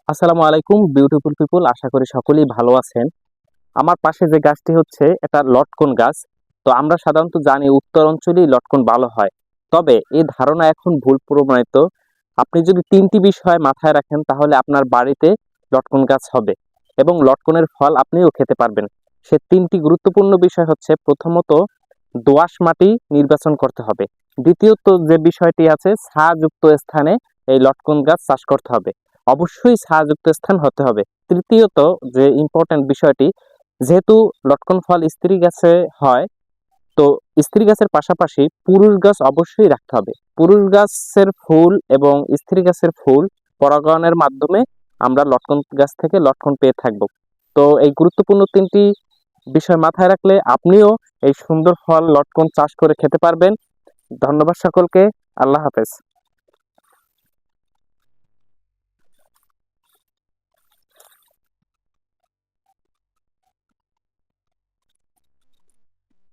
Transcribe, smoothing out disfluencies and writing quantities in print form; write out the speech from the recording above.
আসসালামু আলাইকুম beautiful people, আশা করি সকলেই ভালো আছেন। আমার পাশে যে গাছটি হচ্ছে এটা লটকন গাছ। তো আমরা সাধারণত জানি উত্তর অঞ্চলেই লটকন ভালো হয়, তবে এই ধারণা এখন ভুল প্রমাণিত। আপনি যদি তিনটি বিষয় মাথায় রাখেন তাহলে আপনার বাড়িতে লটকন গাছ হবে এবং লটকনের ফল আপনিও খেতে পারবেন। সে তিনটি গুরুত্বপূর্ণ বিষয় হচ্ছে, প্রথমত দোআঁশ মাটি নির্বাচন করতে হবে। দ্বিতীয়ত যে বিষয়টি আছে, ছায়াযুক্ত স্থানে এই লটকন গাছ চাষ করতে হবে, অবশ্যই ছায়াযুক্ত স্থান হতে হবে। তৃতীয়ত যে ইম্পর্টেন্ট বিষয়টি, যেহেতু লটকন ফল স্ত্রী গাছে হয়, তো স্ত্রী গাছের পাশাপাশি পুরুষ গাছ অবশ্যই রাখতে হবে। পুরুষ গাছের ফুল এবং স্ত্রী গাছের ফুল পরাগায়নের মাধ্যমে আমরা লটকন গাছ থেকে লটকন পেয়ে থাকব। তো এই গুরুত্বপূর্ণ তিনটি বিষয় মাথায় রাখলে আপনিও এই সুন্দর ফল লটকন চাষ করে খেতে পারবেন। ধন্যবাদ সকলকে। আল্লাহ হাফেজ।